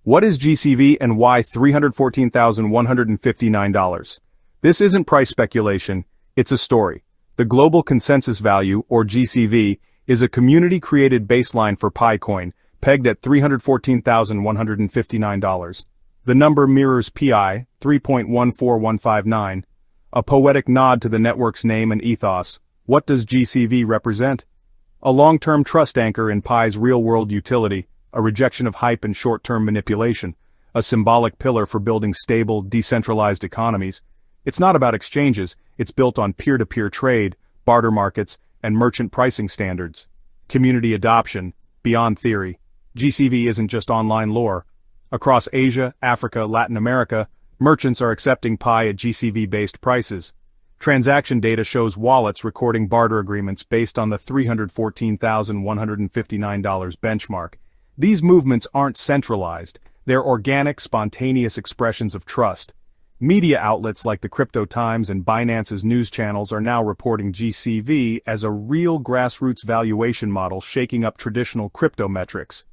What is GCV and why $314,159? This isn't price speculation, it's a story. The Global Consensus Value, or GCV, is a community-created baseline for PiCoin, pegged at $314,159. The number mirrors PI, 3.14159, a poetic nod to the network's name and ethos. What does GCV represent? A long-term trust anchor in Pi's real-world utility, a rejection of hype and short-term manipulation, a symbolic pillar for building stable, decentralized economies. It's not about exchanges, it's built on peer-to-peer trade, barter markets, and merchant pricing standards. Community adoption, beyond theory. GCV isn't just online lore. Across Asia, Africa, Latin America, merchants are accepting Pi at GCV-based prices. Transaction data shows wallets recording barter agreements based on the $314,159 benchmark. These movements aren't centralized, they're organic, spontaneous expressions of trust. Media outlets like the Crypto Times and Binance's news channels are now reporting GCV as a real grassroots valuation model shaking up traditional crypto metrics.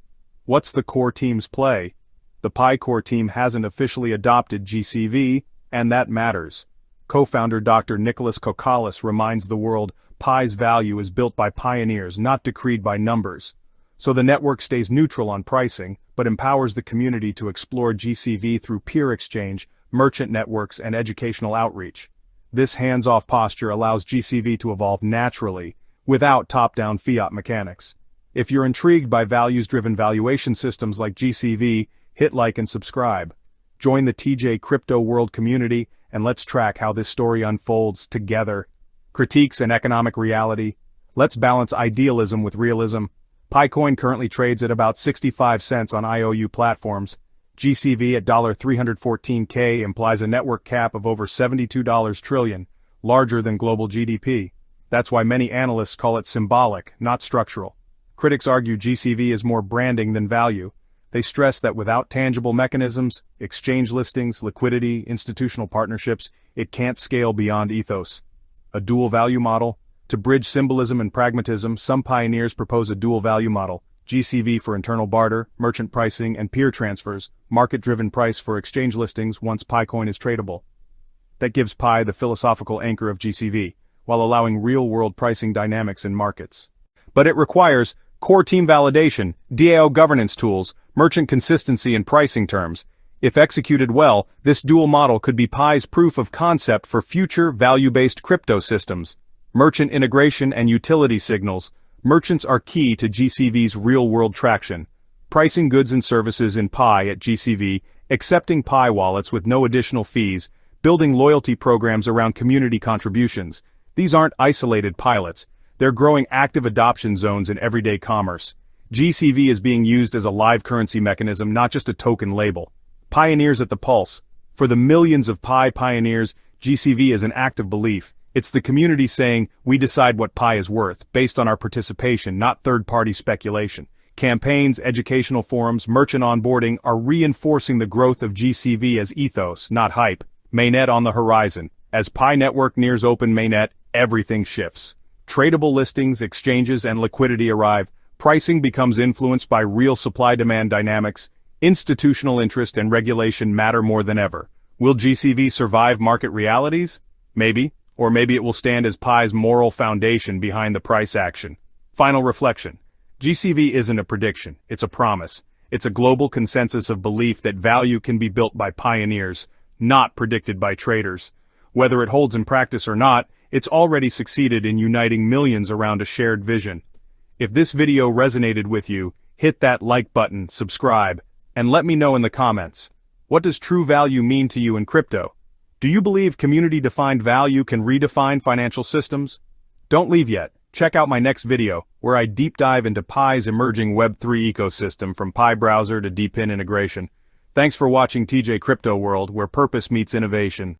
What's the core team's play? The Pi core team hasn't officially adopted GCV, and that matters. Co-founder Dr. Nicholas Kokalis reminds the world Pi's value is built by pioneers, not decreed by numbers. So the network stays neutral on pricing, but empowers the community to explore GCV through peer exchange, merchant networks, and educational outreach. This hands-off posture allows GCV to evolve naturally, without top-down fiat mechanics. If you're intrigued by values-driven valuation systems like GCV, hit like and subscribe. Join the TJ Crypto World community, and let's track how this story unfolds together. Critiques and economic reality. Let's balance idealism with realism. PiCoin currently trades at about 65 cents on IOU platforms. GCV at $314K implies a network cap of over $72 trillion, larger than global GDP. That's why many analysts call it symbolic, not structural. Critics argue GCV is more branding than value. They stress that without tangible mechanisms, exchange listings, liquidity, institutional partnerships, it can't scale beyond ethos. A dual value model? To bridge symbolism and pragmatism, some pioneers propose a dual value model, GCV for internal barter, merchant pricing, and peer transfers, market-driven price for exchange listings once PiCoin is tradable. That gives Pi the philosophical anchor of GCV, while allowing real-world pricing dynamics in markets. But it requires core team validation, DAO governance tools, merchant consistency and pricing terms. If executed well, this dual model could be Pi's proof of concept for future value-based crypto systems. Merchant integration and utility signals. Merchants are key to GCV's real-world traction. Pricing goods and services in Pi at GCV, accepting Pi wallets with no additional fees, building loyalty programs around community contributions. These aren't isolated pilots. They're growing active adoption zones in everyday commerce. GCV is being used as a live currency mechanism, not just a token label. Pioneers at the pulse. For the millions of Pi pioneers, GCV is an act of belief. It's the community saying, we decide what Pi is worth, based on our participation, not third-party speculation. Campaigns, educational forums, merchant onboarding are reinforcing the growth of GCV as ethos, not hype. Mainnet on the horizon. As PiNetwork nears open Mainnet, everything shifts. Tradable listings, exchanges, and liquidity arrive. Pricing becomes influenced by real supply-demand dynamics. Institutional interest and regulation matter more than ever. Will GCV survive market realities? Maybe. Or maybe it will stand as Pi's moral foundation behind the price action. Final reflection. GCV isn't a prediction, it's a promise. It's a global consensus of belief that value can be built by pioneers, not predicted by traders. Whether it holds in practice or not, it's already succeeded in uniting millions around a shared vision. If this video resonated with you, hit that like button, subscribe, and let me know in the comments. What does true value mean to you in crypto? Do you believe community-defined value can redefine financial systems? Don't leave yet. Check out my next video, where I deep dive into Pi's emerging Web3 ecosystem from Pi browser to DePIN integration. Thanks for watching TJ Crypto World, where purpose meets innovation.